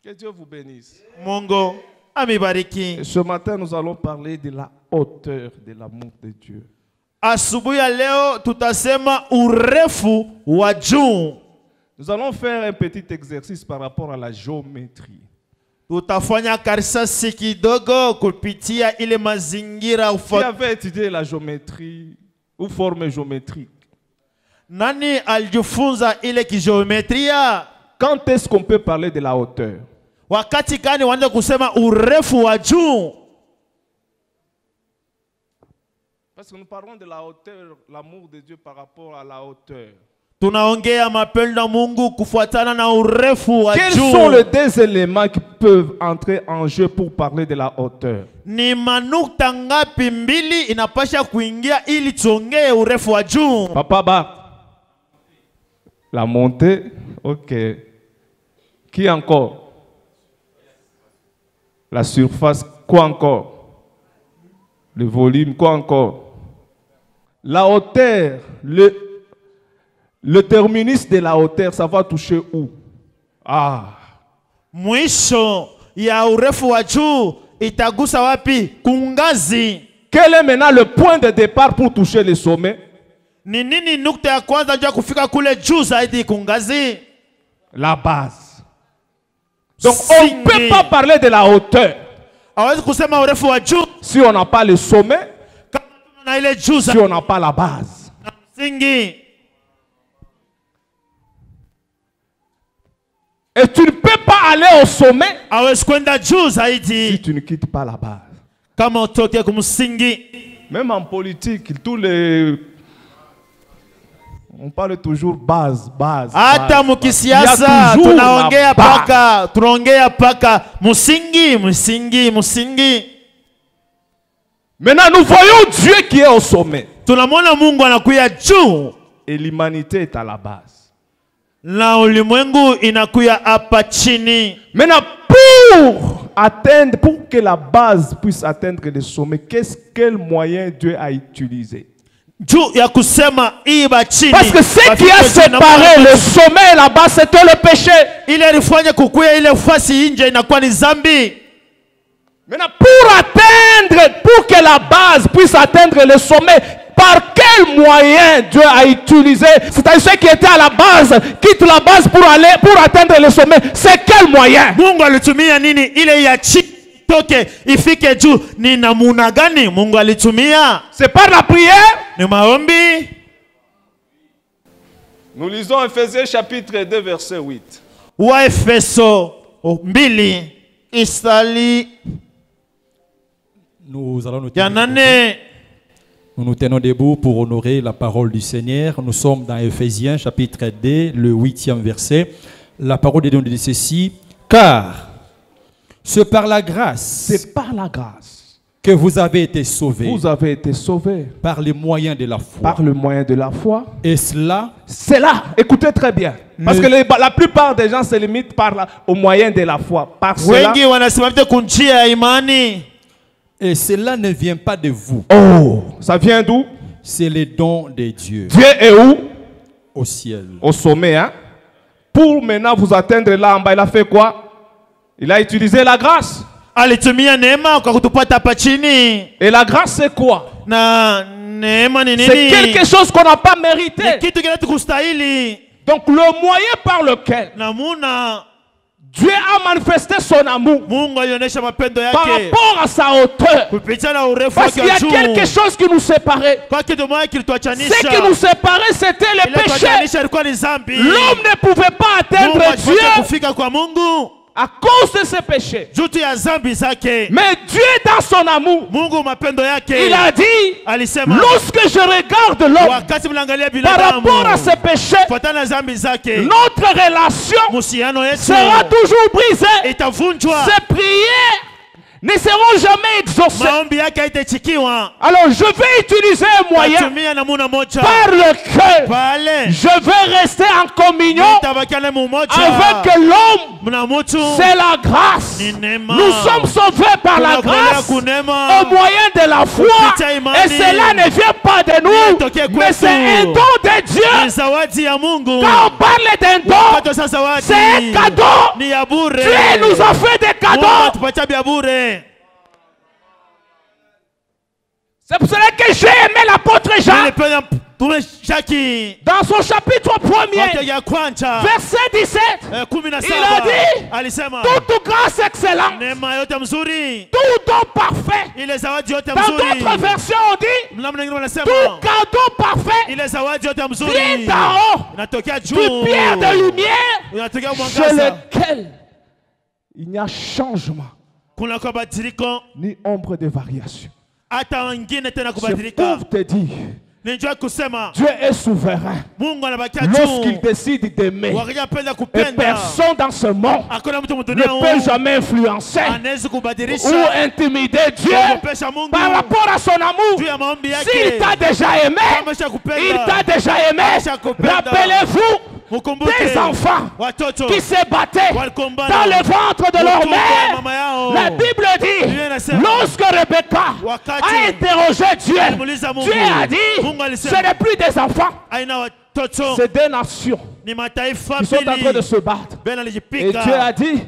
Que Dieu vous bénisse. Mungu amibariki. Et ce matin, nous allons parler de la hauteur de l'amour de Dieu. Asubuhi ya leo tutasema urefu wa juu. Nous allons faire un petit exercice par rapport à la géométrie. Tutafanya karisasi kidogo kupitia ile mazingira Qui avait étudié la géométrie ou forme géométrique? Nani alijifunza ile kigeometria? Quand est-ce qu'on peut parler de la hauteur? Wakati gani wanaanza kusema urefu wa juu? Parce que nous parlons de la hauteur, l'amour de Dieu par rapport à la hauteur. Tunaongea mapendo ya Mungu kufuatana na urefu wa juu. Quels sont les deux éléments qui peuvent entrer en jeu pour parler de la hauteur? Ni manukta ngapi mbili inapasha kuingia ili tuongee urefu wa juu? Papa ba. La montée, ok. Qui encore? La surface, quoi encore? Le volume, quoi encore? La hauteur, le terminus de la hauteur, ça va toucher où? Ah. Mwisho ya urefu wa juu itagusa wapi? Kungazi. Quel est maintenant le point de départ pour toucher le sommet? Ni nini nukta ya kwanza juu kufika kule juu zaidi kungazi? La base. Donc on ne peut pas parler de la hauteur si on n'a pas le sommet, si on n'a pas la base. Et tu ne peux pas aller au sommet si tu ne quittes pas la base. Même en politique, tous les... On parle toujours base. Hata mukisiasa tunaongea paka musingi. Maintenant nous voyons Dieu qui est au sommet. Tunamwona Mungu anakuya juu. Et l'humanité est à la base. Na ulimwengu inakuya hapa chini. Maintenant pour que la base puisse atteindre le sommet, quel moyen Dieu a utilisé? Parce que ce qui a séparé le sommet et la base, c'était le péché. Maintenant, pour que la base puisse atteindre le sommet, par quel moyen Dieu a utilisé? C'est-à-dire ceux qui étaient à la base, quittent la base pour atteindre le sommet. C'est quel moyen? C'est par la prière. Nous lisons Ephésiens chapitre 2 verset 8. Nous nous tenons debout pour honorer la parole du Seigneur. Nous sommes dans Ephésiens chapitre 2, le 8e verset. La parole de Dieu dit ceci: car c'est par la grâce que vous avez été sauvés. Vous avez été sauvés par le moyen de la foi. Par le moyen de la foi. Et cela, c'est là. Écoutez très bien. Parce que la plupart des gens se limitent au moyen de la foi. Par cela, et cela ne vient pas de vous. Oh, ça vient d'où? C'est le don de Dieu. Dieu est où? Au ciel. Au sommet, hein? Pour maintenant vous atteindre là en bas, il a fait quoi? Il a utilisé la grâce. Et la grâce, c'est quoi? C'est quelque chose qu'on n'a pas mérité. Donc le moyen par lequel Dieu a manifesté son amour par rapport à sa hauteur. Parce qu'il y a quelque chose qui nous séparait. Ce qui nous séparait, c'était le péché. L'homme ne pouvait pas atteindre Dieu à cause de ses péchés. Mais Dieu, dans son amour, il a dit: lorsque je regarde l'homme par rapport à ses péchés, notre relation sera toujours brisée. Ses prières ne seront jamais exaucées. Alors je vais utiliser un moyen par lequel je vais rester en communion avec l'homme C'est la grâce. Nous sommes sauvés par la grâce au moyen de la foi. Et cela ne vient pas de nous, mais c'est un don de Dieu. Quand on parle d'un don, c'est un cadeau. Dieu nous a fait des cadeaux. C'est pour cela que j'ai aimé l'apôtre Jean. Dans son chapitre 1er, verset 17, il a dit toute grâce excellente, tout don parfait. Dans d'autres versions, on dit tout cadeau parfait vient d'en haut, du pierre de lumière, chez lequel il n'y a changement ni ombre de variation. Je peux te dire, Dieu est souverain lorsqu'il décide d'aimer. Et personne dans ce monde ne peut jamais influencer ou intimider Dieu par rapport à son amour. S'il t'a déjà aimé, il t'a déjà aimé. Rappelez-vous des enfants qui se battaient dans le ventre de leur mère. La Bible dit, lorsque Rebecca a interrogé Dieu, Dieu a dit, ce n'est plus des enfants, c'est des nations qui sont en train de se battre. Et Dieu a dit,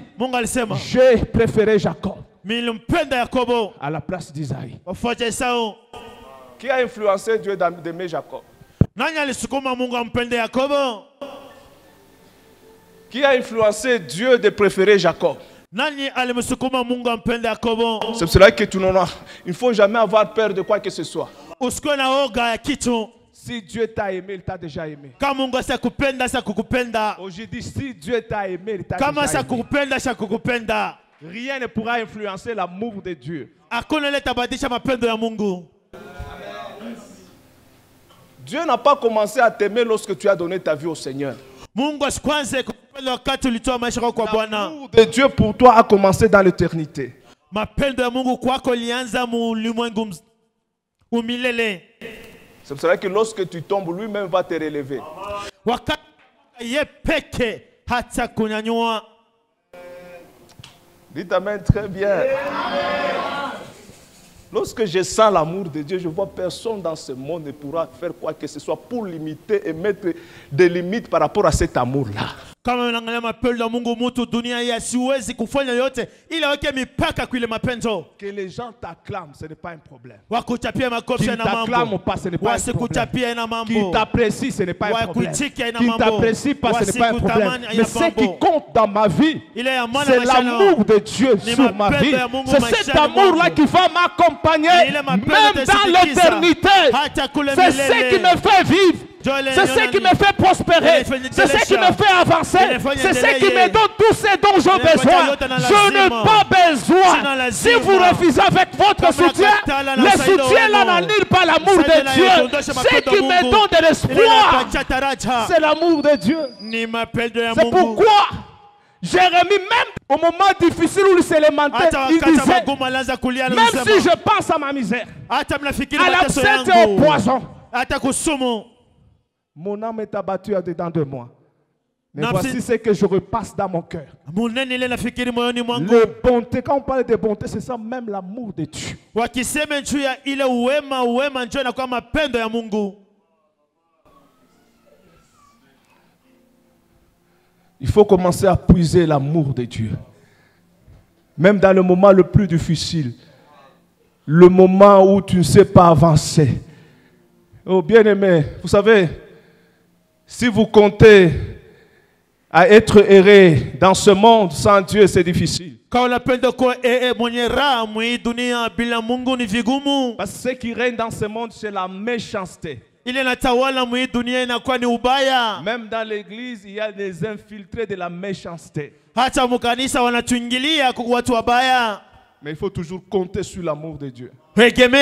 j'ai préféré Jacob à la place d'Isaïe. Qui a influencé Dieu d'aimer Jacob? Qui a influencé Dieu de préférer Jacob? C'est pour cela que il ne faut jamais avoir peur de quoi que ce soit. Si Dieu t'a aimé, il t'a déjà aimé. Aujourd'hui, si Dieu t'a aimé, il t'a déjà aimé. Rien ne pourra influencer l'amour de Dieu. Dieu n'a pas commencé à t'aimer lorsque tu as donné ta vie au Seigneur. L'amour de Dieu pour toi a commencé dans l'éternité. C'est pour cela que lorsque tu tombes, lui-même va te relever. Dites amen très bien. Lorsque je sens l'amour de Dieu, je vois personne dans ce monde ne pourra faire quoi que ce soit pour limiter et mettre des limites par rapport à cet amour-là. Que les gens t'acclament, ce n'est pas un problème. Qu'ils t'acclament pas, ce n'est pas un problème. Qu'ils t'apprécient, ce n'est pas un problème. Qu'ils t'apprécient pas, ce n'est pas un problème. Mais ce qui compte dans ma vie, c'est l'amour de Dieu sur ma vie. C'est cet amour-là qui va m'accompagner même dans l'éternité. C'est ce qui me fait vivre. C'est ce qui me fait prospérer. C'est ce qui me fait avancer. C'est ce qui me donne tous ces dont j'ai besoin. Je n'ai pas besoin. Si vous refusez avec votre soutien, le soutien là n'annule pas l'amour de Dieu. Ce qui me donne de l'espoir, c'est l'amour de Dieu. C'est pourquoi Jérémie, même au moment difficile où il s'élémentait, il disait, même si je pense à ma misère, à l'absence et au poison, mon âme est abattue dedans de moi. Mais voici ce que je repasse dans mon cœur. Le bonté, quand on parle de bonté, c'est ça même l'amour de Dieu. Il faut commencer à puiser l'amour de Dieu. Même dans le moment le plus difficile. Le moment où tu ne sais pas avancer. Oh bien-aimé, vous savez, si vous comptez à être erré dans ce monde sans Dieu, c'est difficile. Parce que ce qui règne dans ce monde, c'est la méchanceté. Même dans l'église, il y a des infiltrés de la méchanceté. Mais il faut toujours compter sur l'amour de Dieu. C'est pour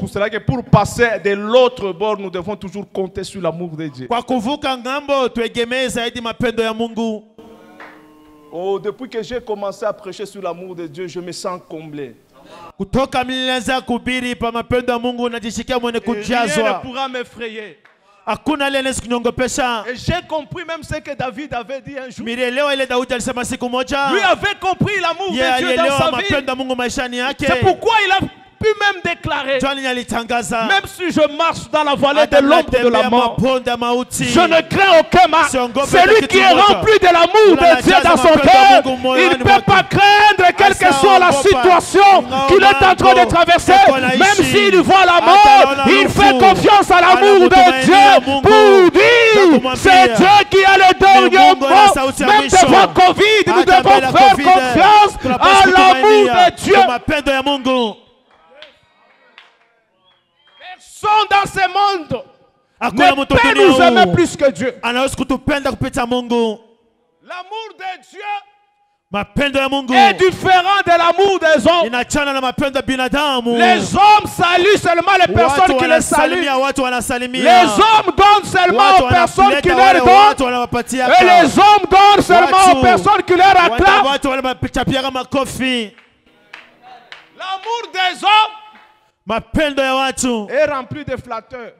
cela que pour passer de l'autre bord, nous devons toujours compter sur l'amour de Dieu. Oh, depuis que j'ai commencé à prêcher sur l'amour de Dieu, je me sens comblé. Rien ne pourra m'effrayer. Et j'ai compris même ce que David avait dit un jour. Lui avait compris l'amour de Dieu dans sa vie. C'est pourquoi il a pu même déclarer, même si je marche dans la vallée de l'ombre de la mort, je ne crains aucun mal. Celui qui est rempli de l'amour de Dieu dans son cœur, il ne peut pas craindre quelle que soit la situation qu'il est en train de traverser. Même s'il voit la mort, il fait confiance à l'amour de Dieu pour dire, c'est Dieu qui a le dernier mot. Même devant Covid, nous devons faire confiance à l'amour de Dieu. Sont dans ce monde ne peut nous aimer plus que Dieu. L'amour de Dieu est différent de l'amour des hommes. Les hommes saluent seulement les personnes qui les saluent. Les hommes donnent seulement aux personnes qui leur donnent. Et les hommes donnent seulement aux personnes qui leur acclament. L'amour des hommes est rempli de flatteurs.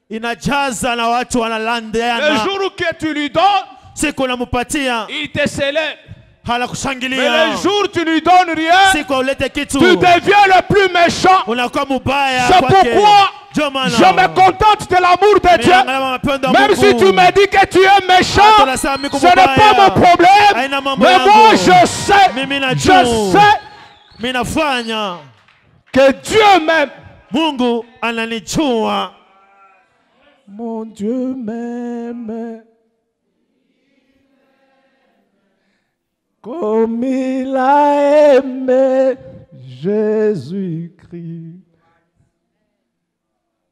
Le jour où tu lui donnes, il te célèbre. Mais le jour où tu lui donnes rien, tu deviens le plus méchant. C'est pourquoi je me contente de l'amour de Dieu. Même si tu me dis que tu es méchant, ce n'est pas mon problème. Mais moi je sais que Dieu m'aime. Mungu ananichua. Mon Dieu m'aime comme il a aimé Jésus-Christ.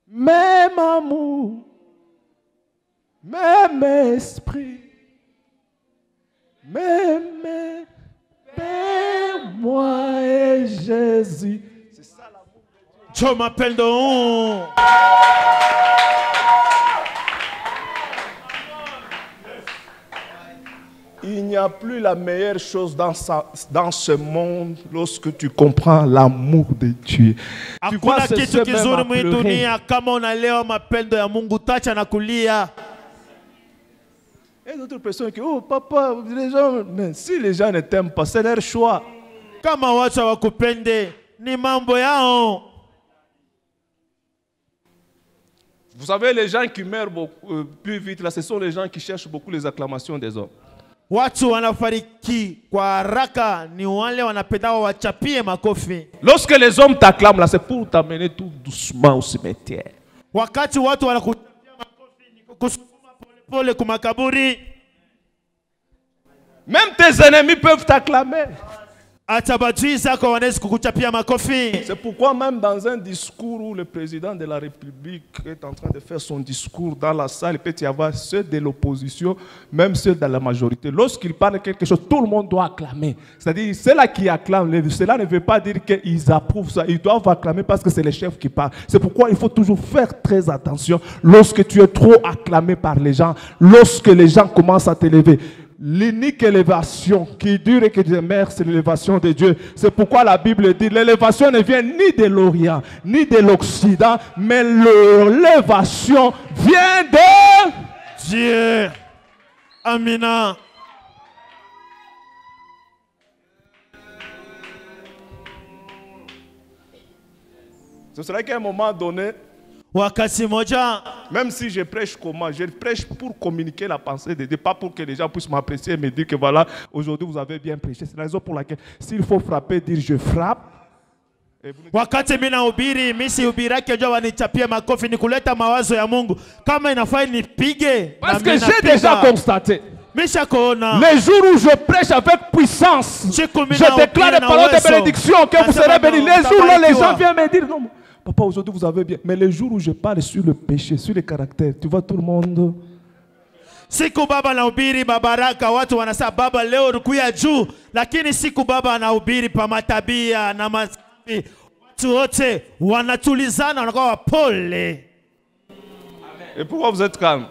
Même amour, même esprit, même Père, moi et Jésus. Je m'appelle de Il n'y a plus la meilleure chose dans ce monde lorsque tu comprends l'amour de Dieu. Tu vois, c'est ce même à pleurer. Il y a d'autres personnes qui oh papa, les gens, mais si les gens ne t'aiment pas, c'est leur choix. Vous savez, les gens qui meurent beaucoup, plus vite, là, ce sont les gens qui cherchent beaucoup les acclamations des hommes. Lorsque les hommes t'acclament, là, c'est pour t'amener tout doucement au cimetière. Même tes ennemis peuvent t'acclamer. C'est pourquoi même dans un discours où le président de la République est en train de faire son discours dans la salle, il peut y avoir ceux de l'opposition, même ceux de la majorité. Lorsqu'il parle quelque chose, tout le monde doit acclamer. C'est-à-dire, ceux-là qui acclament, cela ne veut pas dire qu'ils approuvent ça. Ils doivent acclamer parce que c'est les chefs qui parlent. C'est pourquoi il faut toujours faire très attention lorsque tu es trop acclamé par les gens, lorsque les gens commencent à t'élever. L'unique élévation qui dure et qui demeure, c'est l'élévation de Dieu. C'est pourquoi la Bible dit l'élévation ne vient ni de l'Orient, ni de l'Occident, mais l'élévation vient de Dieu. Amina. Ce serait qu'à un moment donné, même si je prêche comment, je prêche pour communiquer la pensée de Dieu, pas pour que les gens puissent m'apprécier et me dire que voilà, aujourd'hui vous avez bien prêché. C'est la raison pour laquelle, s'il faut frapper, dire je frappe. Parce que j'ai déjà constaté. Les jours où je prêche avec puissance, je déclare des paroles de bénédiction que vous serez bénis. Les jours là, les gens viennent me dire non. Papa, aujourd'hui vous avez bien. Mais les jours où je parle sur le péché, sur le caractère, tu vois tout le monde. Siku baba anahubiri mabaraka, watu wanasema baba leo rukuya juu, lakini siku baba anahubiri pa matabia na masafi, watu wote wanatulizana, wanakuwa wapole. Et pourquoi vous êtes calme?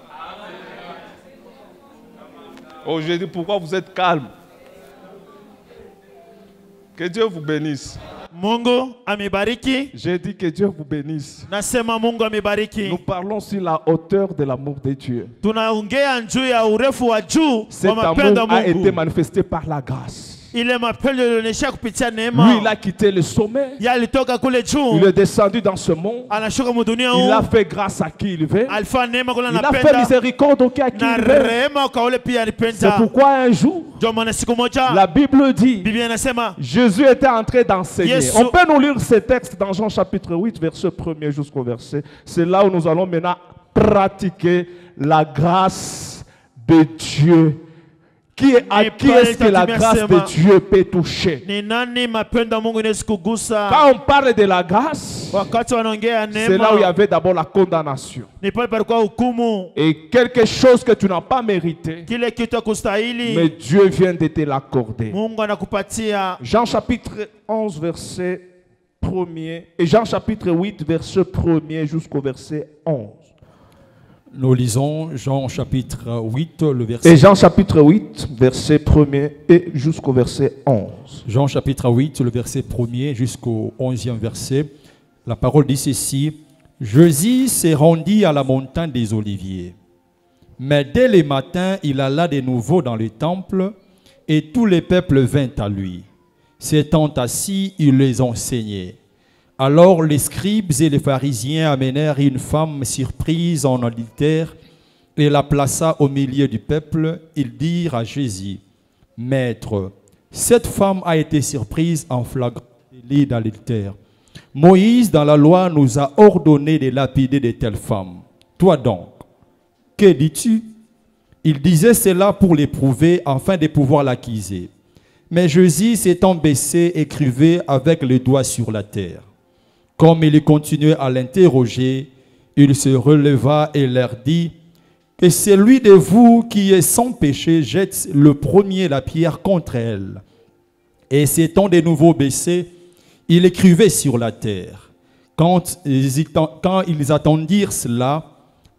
Aujourd'hui, pourquoi vous êtes calme? Que Dieu vous bénisse. Mungu amebariki. J'ai dit que Dieu vous bénisse. Nasema Mungu amebariki. Nous parlons sur la hauteur de l'amour de Dieu. Tunaongea juu ya urefu wa juu wa mapendo ya Mungu. Cet amour a été manifesté par la grâce. Lui, il a quitté le sommet. Il est descendu dans ce monde. Il a fait grâce à qui il veut. Il a fait miséricorde à qui il veut. C'est pourquoi un jour, la Bible dit, Jésus était entré d'enseigner. On peut nous lire ce texte dans Jean chapitre 8, verset 1er jusqu'au verset. C'est là où nous allons maintenant pratiquer la grâce de Dieu. À qui est-ce que la grâce de Dieu peut toucher? Quand on parle de la grâce, c'est là où il y avait d'abord la condamnation. Et quelque chose que tu n'as pas mérité, mais Dieu vient de te l'accorder. Jean chapitre 11, verset 1er, et Jean chapitre 8, verset 1er jusqu'au verset 11. Nous lisons Jean chapitre 8, le verset... Et Jean chapitre 8, verset 1er et jusqu'au verset 11. Jean chapitre 8, le verset 1er jusqu'au 11e verset. La parole dit ceci. Jésus s'est rendu à la montagne des Oliviers. Mais dès le matin, il alla de nouveau dans le temple et tout le peuple vint à lui. S'étant assis, il les enseignait. Alors les scribes et les pharisiens amenèrent une femme surprise en adultère et la plaça au milieu du peuple. Ils dirent à Jésus, « Maître, cette femme a été surprise en flagrant délit d'adultère. Moïse, dans la loi, nous a ordonné de lapider de telles femmes. Toi donc, que dis-tu » Il disait cela pour l'éprouver afin de pouvoir l'accuser. Mais Jésus, s'étant baissé, écrivait avec le doigt sur la terre. Comme il continuait à l'interroger, il se releva et leur dit « Que celui de vous qui est sans péché jette le premier la pierre contre elle. » Et s'étant de nouveau baissé, il écrivait sur la terre. Quand ils attendirent cela,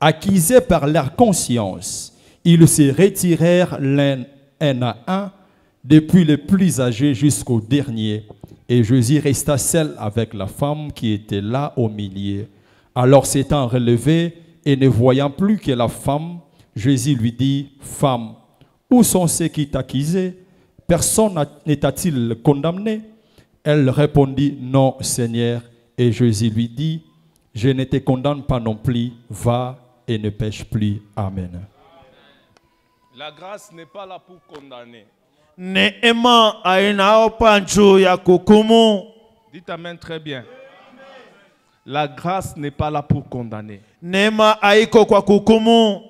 accusés par leur conscience, ils se retirèrent l'un à un, depuis le plus âgé jusqu'au dernier. Et Jésus resta seul avec la femme qui était là au milieu. Alors s'étant relevé et ne voyant plus que la femme, Jésus lui dit, « Femme, où sont ceux qui t'accusaient? Personne ne t'a-t-il condamné ?» Elle répondit, « Non, Seigneur. » Et Jésus lui dit, « Je ne te condamne pas non plus. Va et ne pêche plus. » Amen. La grâce n'est pas là pour condamner. Neema aina pancho ya kukumu. Dites amen très bien. La grâce n'est pas là pour condamner. Neema aiko kwa kukumu.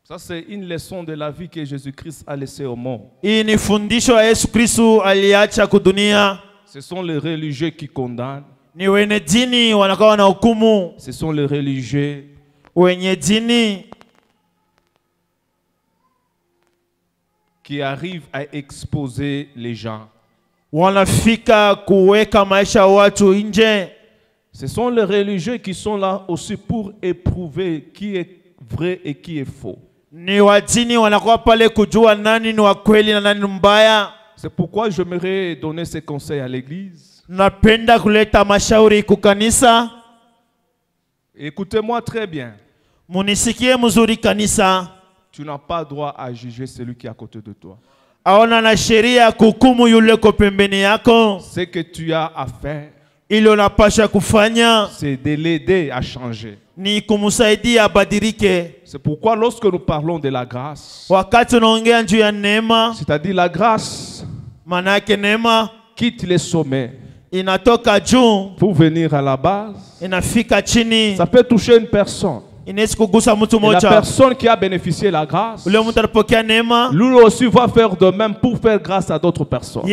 Ça c'est une leçon de la vie que Jésus-Christ a laissée au monde. Hii ni fundisho ya Yesu Kristo aliacha kudunia. Ce sont les religieux qui condamnent. Ni wenye dini wanakuwa na hukumu. Ce sont les religieux wenye dini qui arrivent à exposer les gens. Wanafika kuweka maisha watu nje. Ce sont les religieux qui sont là aussi pour éprouver qui est vrai et qui est faux. Ni wadini wanakuwa pale kujua nani ni wa kweli na nani mbaya. C'est pourquoi j'aimerais donner ces conseils à l'église. Napenda kuleta mashauri kukanisa. Écoutez-moi très bien. Munisikie mzuri kanisa. Tu n'as pas droit à juger celui qui est à côté de toi. Aona na sheria kuhukumu yule ko pembeni yako. Ce que tu as à faire, ile unapasha kufanya, c'est de l'aider à changer. Ni kumsaidia abadilike. C'est pourquoi lorsque nous parlons de la grâce, wakati unaongea juu ya neema, c'est-à-dire la grâce, maana yake neema quitte les sommets, inatoka juu pour venir à la base, inafika chini. Ça peut toucher une personne. Et la personne qui a bénéficié de la grâce, lui aussi va faire de même pour faire grâce à d'autres personnes.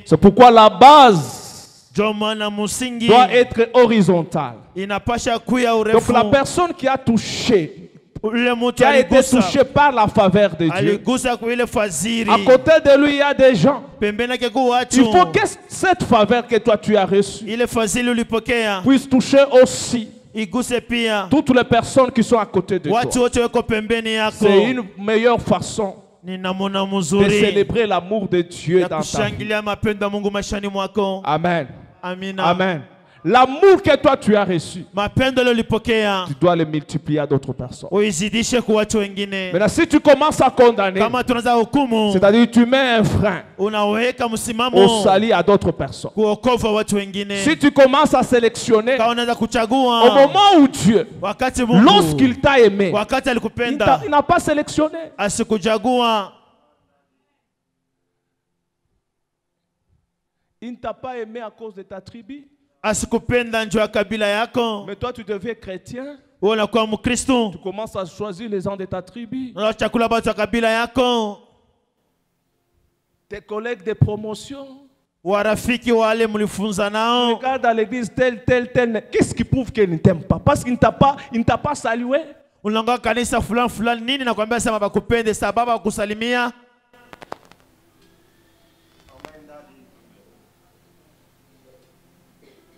C'est pourquoi la base doit être horizontale. Donc la personne qui a touché, qui a été touché par la faveur de Dieu, à côté de lui il y a des gens. Il faut que cette faveur que toi tu as reçue puisse toucher aussi toutes les personnes qui sont à côté de toi. C'est une meilleure façon de célébrer l'amour de Dieu dans ta vie. Amen. Amen. L'amour que toi tu as reçu, tu dois le multiplier à d'autres personnes. Maintenant, si tu commences à condamner, c'est-à-dire tu mets un frein au salut à d'autres personnes. Si tu commences à sélectionner, au moment où Dieu, lorsqu'il t'a aimé, il n'a pas sélectionné. Il ne t'a pas aimé à cause de ta tribu. Mais toi tu deviens chrétien. Tu commences à choisir les gens de ta tribu. Tes collègues de promotion. Regarde à l'église tel. Qu'est-ce qui prouve qu'il ne t'aime pas? Parce qu'il ne t'a pas salué.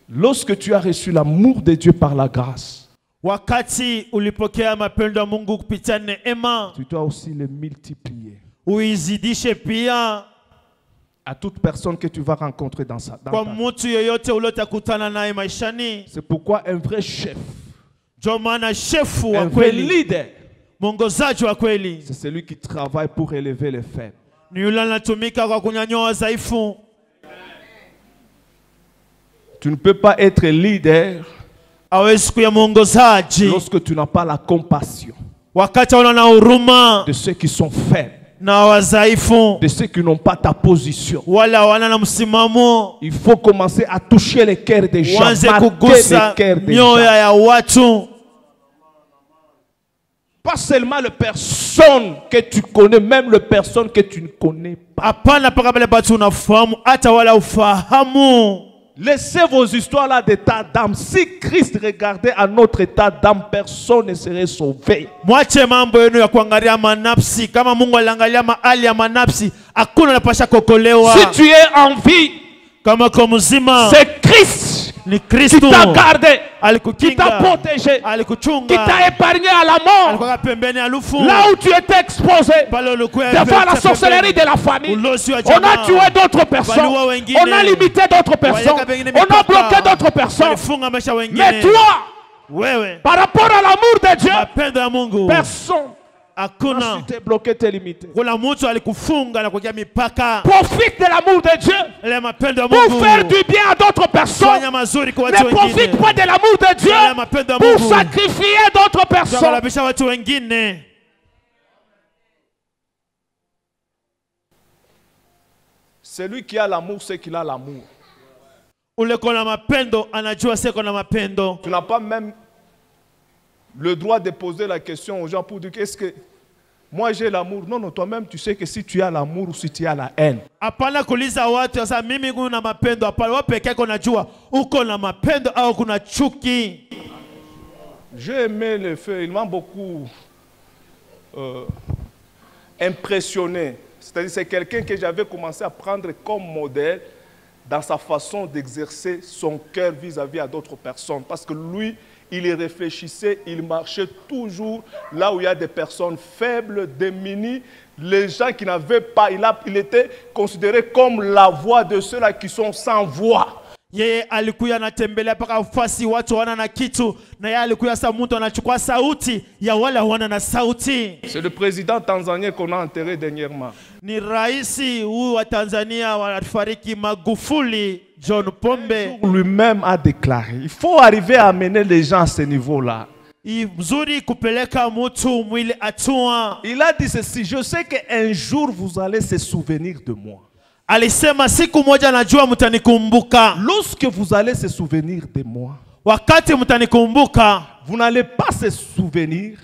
Lorsque tu as reçu l'amour de Dieu par la grâce, tu dois aussi le multiplier à toute personne que tu vas rencontrer dans ta vie. C'est pourquoi un vrai chef, un vrai leader, c'est celui qui travaille pour élever les faibles. Tu ne peux pas être leader lorsque tu n'as pas la compassion de ceux qui sont faibles, de ceux qui n'ont pas ta position. Il faut commencer à toucher les cœurs des gens, pas seulement les personnes que tu connais, même les personnes que tu ne connais pas. Laissez vos histoires là d'état d'âme. Si Christ regardait à notre état d'âme, personne ne serait sauvé. Si tu es en vie, c'est Christ qui t'a gardé, qui t'a protégé, qui t'a épargné à la mort. Là où tu étais exposé devant la sorcellerie de la famille, on a tué d'autres personnes, on a limité d'autres personnes, on a bloqué d'autres personnes. Mais toi, par rapport à l'amour de Dieu, personne. Quand tu t'es bloqué, t'es limité. Profite de l'amour de Dieu pour faire du bien à d'autres personnes. Ne profite pas de l'amour de Dieu pour sacrifier d'autres personnes. Celui qui a l'amour, c'est qu'il a l'amour. Tu n'as pas même le droit de poser la question aux gens pour dire qu'est-ce que moi j'ai l'amour. Non, non, toi-même tu sais que si tu as l'amour ou si tu as la haine. J'ai aimé le feu, il m'a beaucoup impressionné. C'est-à-dire c'est quelqu'un que j'avais commencé à prendre comme modèle dans sa façon d'exercer son cœur vis-à-vis à d'autres personnes. Parce que lui, il y réfléchissait, il marchait toujours là où il y a des personnes faibles, démunies, les gens qui n'avaient pas, il était considéré comme la voix de ceux-là qui sont sans voix. C'est le président tanzanien qu'on a enterré dernièrement. Lui-même a déclaré, il faut arriver à amener les gens à ce niveau-là. Il a dit ceci, je sais qu'un jour vous allez se souvenir de moi. Lorsque vous allez se souvenir de moi, vous n'allez pas se souvenir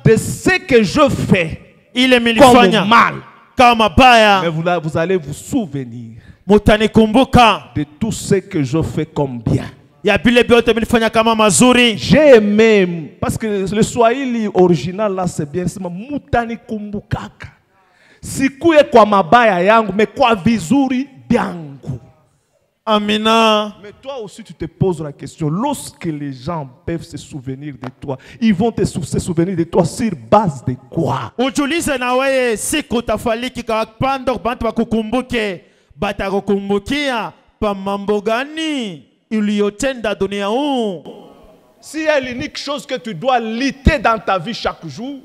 de ce que je fais comme mal. Mais vous allez vous souvenir de tout ce que je fais comme bien. J'ai aimé, parce que le Swahili original là c'est bien, c'est mutani kumbukaka. Sikuye kwa mabaya yangu, mais kwa vizuri byangu. Amina. Mais toi aussi, tu te poses la question. Lorsque les gens peuvent se souvenir de toi, ils vont se souvenir de toi sur base de quoi? Ujulize na wewe siku tafaliki kapando bantu bakukumbuke batakukumbukia pa mambo gani uliyotenda dunia huu. Si il y a l'unique chose que tu dois lutter dans ta vie chaque jour,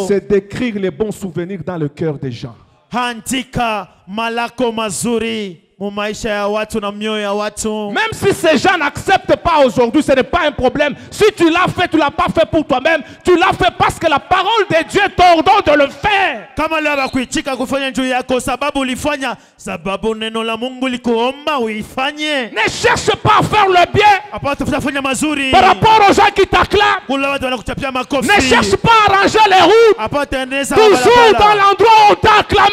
c'est d'écrire les bons souvenirs dans le cœur des gens. Handika malako mazuri mu maisha ya watu na mioyo ya watu. Même si ces gens n'acceptent pas aujourd'hui, ce n'est pas un problème. Si tu l'as fait, tu l'as pas fait pour toi-même, tu l'as fait parce que la parole de Dieu t'ordonne de le faire. Kama leo bakuitika kufanya juu yako sababu ulifanya, sababu neno la Mungu likuomba uifanye. Ne cherche pas à faire le bien apata kufanya mazuri par rapport aux gens qui t'acclament. Ne cherche pas à arranger les routes. Toujours dans l'endroit où on t'a acclamé.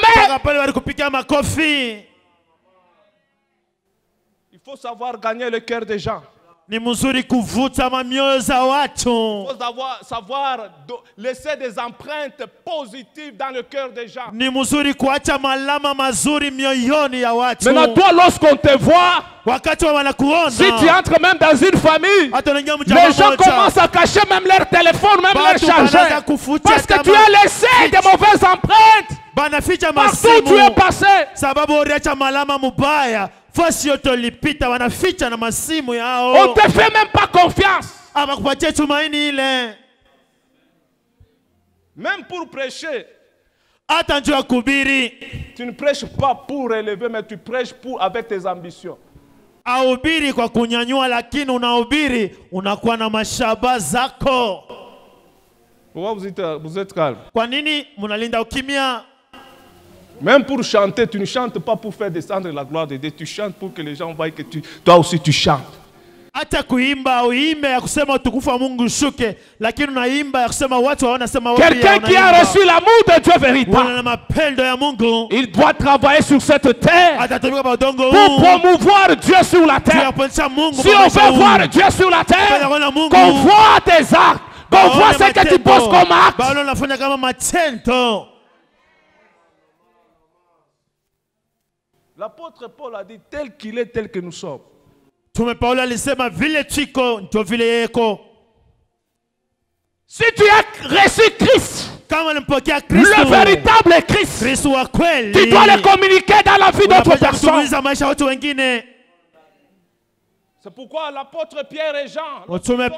Il faut savoir gagner le cœur des gens. Ni mzuri kuvuta mamioyo za watu. Il faut savoir laisser des empreintes positives dans le cœur des gens. Ni mzuri kuacha malama mazuri mioyoni ya watu. Maintenant toi, lorsqu'on te voit, wakati wanakuona, si tu entres même dans une famille, les gens commencent à cacher même leur téléphone, même leur chargeur, parce que tu as laissé des mauvaises empreintes partout où tu es passé. Sababu uliacha malama mubaya. On ne te fait même pas confiance. Même pour prêcher, tu ne prêches pas pour élever, mais tu prêches avec tes ambitions. Pourquoi vous êtes calme? Même pour chanter, tu ne chantes pas pour faire descendre la gloire de Dieu. Tu chantes pour que les gens voient que toi aussi tu chantes. Quelqu'un qui a reçu l'amour de Dieu véritable, il doit travailler sur cette terre pour promouvoir Dieu sur la terre. Si on veut voir Dieu sur la terre, qu'on voit tes actes, qu'on voit ce que tu poses comme acte. L'apôtre Paul a dit tel qu'il est, tel que nous sommes. Si tu as reçu Christ, le véritable Christ, tu dois le communiquer dans la vie d'autres personnes. C'est pourquoi l'apôtre Pierre et Jean arrivaient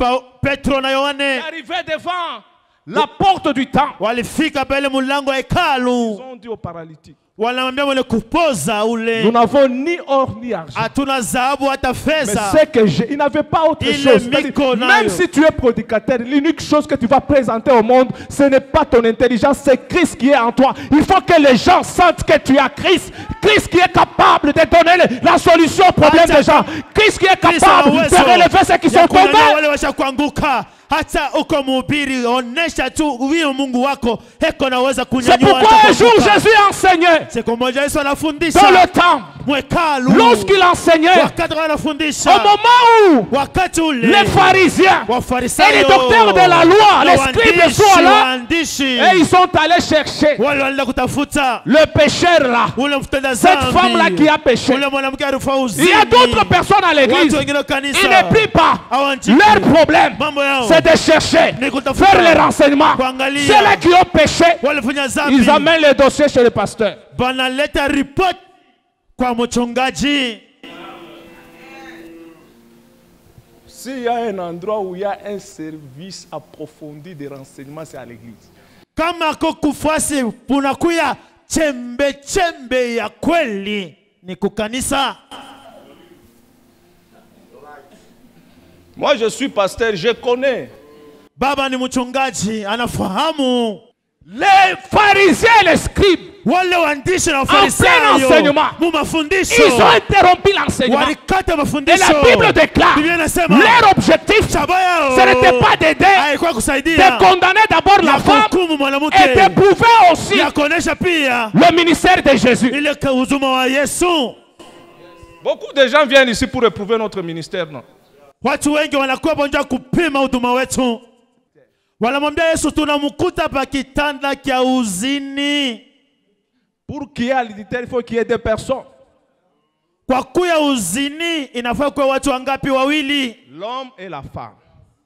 devant la porte du temple. Ils ont dit aux paralytiques, nous n'avons ni or ni argent. Mais c'est que il n'avait pas autre chose. Même si tu es prédicateur, l'unique chose que tu vas présenter au monde, ce n'est pas ton intelligence, c'est Christ qui est en toi. Il faut que les gens sentent que tu as Christ. Christ qui est capable de donner la solution au problème des gens. Christ qui est capable de relever ceux qui sont tombés. C'est pourquoi un jour Jésus enseignait dans le temple. Lorsqu'il enseignait, au moment où les pharisiens et les docteurs de la loi, les scribes sont là, et ils sont allés chercher le pécheur là, cette femme là qui a péché. Il y a d'autres personnes à l'église, ils ne prient pas. Leur problème, c'est de chercher, faire les renseignements. Ceux-là qui ont péché, ils amènent les dossiers chez le pasteur. S'il y a un endroit où il y a un service approfondi de renseignements, c'est à l'église. Moi je suis pasteur, je connais. Baba ni mchungaji, anafahamu. Les pharisiens et les scribes, en plein enseignement, ils ont interrompu l'enseignement. Et la Bible déclare, leur objectif, ce n'était pas d'aider, de condamner d'abord la femme et d'éprouver aussi le ministère de Jésus. Beaucoup de gens viennent ici pour éprouver notre ministère, non? Wanamwambia Yesu tunamkuta pa kitanda kya uzini. Pour qu'il y ait adultère, il faut qu'il y ait deux personnes. L'homme et la femme.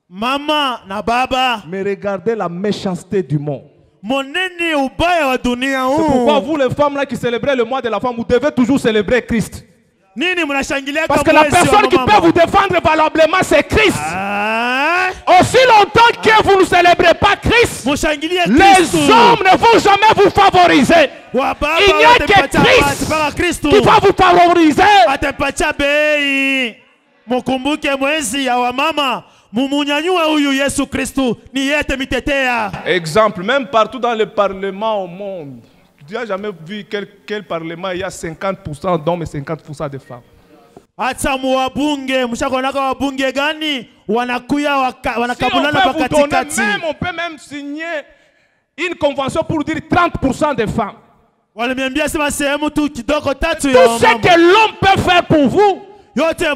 Mama na baba. Mais regardez la méchanceté du monde. C'est pourquoi vous les femmes là qui célébrez le mois de la femme, vous devez toujours célébrer Christ. Parce que la personne qui peut vous défendre valablement, c'est Christ. Aussi longtemps que vous ne célébrez pas Christ, les hommes ne vont jamais vous favoriser. Il n'y a que Christ qui va vous favoriser. Exemple, même partout dans le parlement au monde, tu n'as jamais vu quel parlement il y a 50% d'hommes et 50% de femmes. On peut même signer une convention pour dire 30% de femmes. Tout ce que l'homme peut faire pour vous, c'est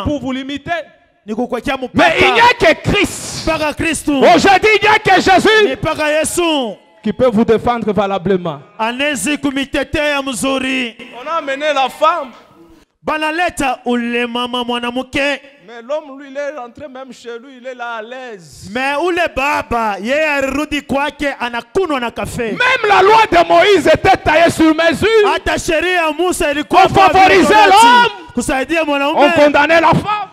pour vous limiter. Mais il n'y a que Christ. Aujourd'hui, il n'y a que Jésus qui peut vous défendre valablement. On a amené la femme. Mais l'homme, lui, il est rentré même chez lui, il est là à l'aise. Même la loi de Moïse était taillée sur mesure. On favorisait l'homme. On condamnait la femme.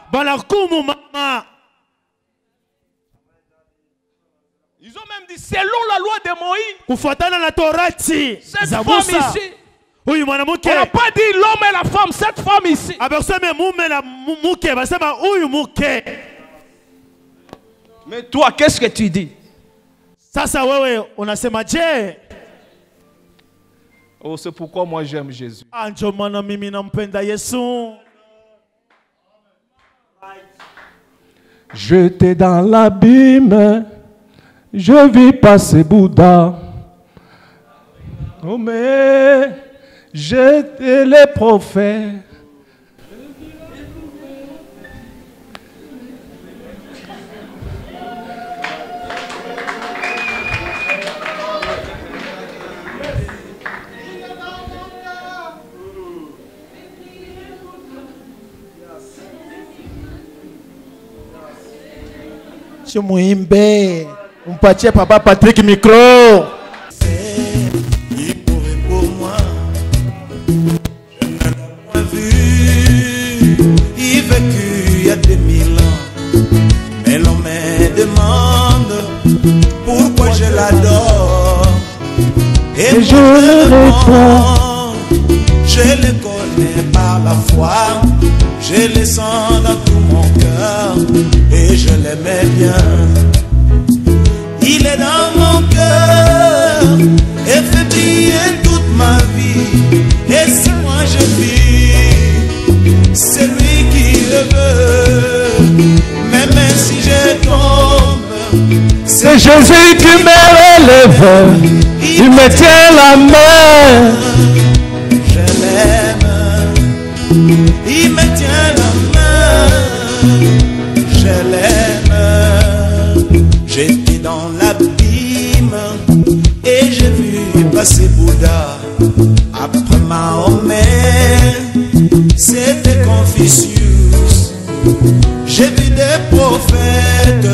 Ils ont même dit, selon la loi de Moïse, cette femme ici, on n'a pas dit l'homme et la femme, cette femme ici. Mais toi, qu'est-ce que tu dis? Oh, c'est pourquoi moi j'aime Jésus. J'étais dans l'abîme, je vis passer Bouddha. Oh mais j'étais les prophètes. Mpatie papa Patrick micro. Il pourrait pour moi, je ne l'ai pas vu, il vécu il y a 2000 ans, mais l'on me demande pourquoi je l'adore, et je le réponds, je le connais par la foi, je le sens dans tout mon cœur, et je l'aimais bien. Il est dans mon cœur et fait briller toute ma vie. Et si moi je vis, c'est lui qui le veut. Même si je tombe, c'est Jésus qui me relève. Il me tient la main. Je l'aime. Il me tient la main. Je l'aime. J'étais dans l'abîme et j'ai vu passer Bouddha. Après Mahomet, c'était Confucius. J'ai vu des prophètes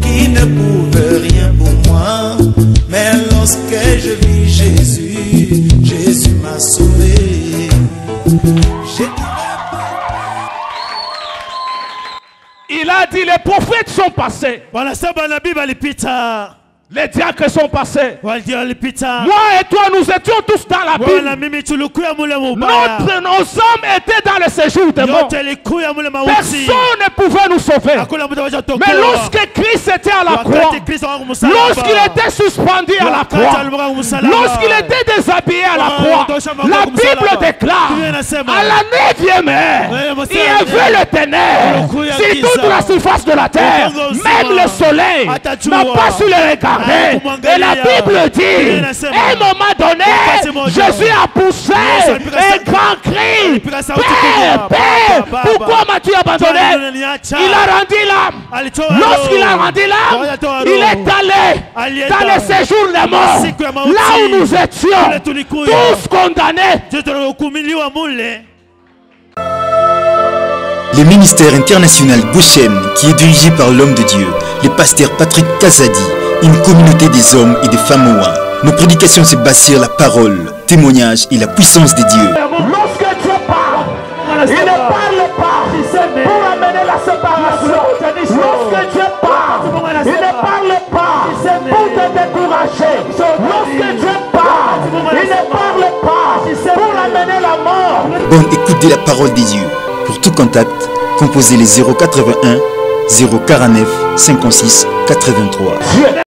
qui ne pouvaient rien pour moi. Mais lorsque je vis Jésus, Jésus m'a sauvé. Il a dit les prophètes sont passés. Les diacres sont passés. Moi et toi, nous étions tous dans la Bible. Nos hommes étaient dans le séjour des morts. Personne ne pouvait nous sauver. Mais lorsque Christ était à la croix, lorsqu'il était suspendu à la croix, lorsqu'il était déshabillé à la croix, la Bible déclare à la 9e heure, il y avait le ténèbre sur toute la surface de la terre. Même le soleil n'a pas su le regarder. Et la Bible dit, à un moment donné, Jésus a poussé un grand cri, Père, Père, pourquoi m'as-tu abandonné? Il a rendu l'âme. Lorsqu'il a rendu l'âme, il est allé dans le séjour des morts, là où nous étions, tous condamnés. Le ministère international Goshen, qui est dirigé par l'homme de Dieu, le pasteur Patrick Kazadi, une communauté des hommes et des femmes Oua. Nos prédications se basent sur la parole, témoignage et la puissance de Dieu. Lorsque Dieu parle, il ne parle pas pour amener la séparation. Lorsque Dieu parle, il ne parle pas pour te décourager. Lorsque Dieu parle, il ne parle pas pour amener la mort. Bonne écoute de la parole de Dieu. Pour tout contact, composez les 081 049 56 83.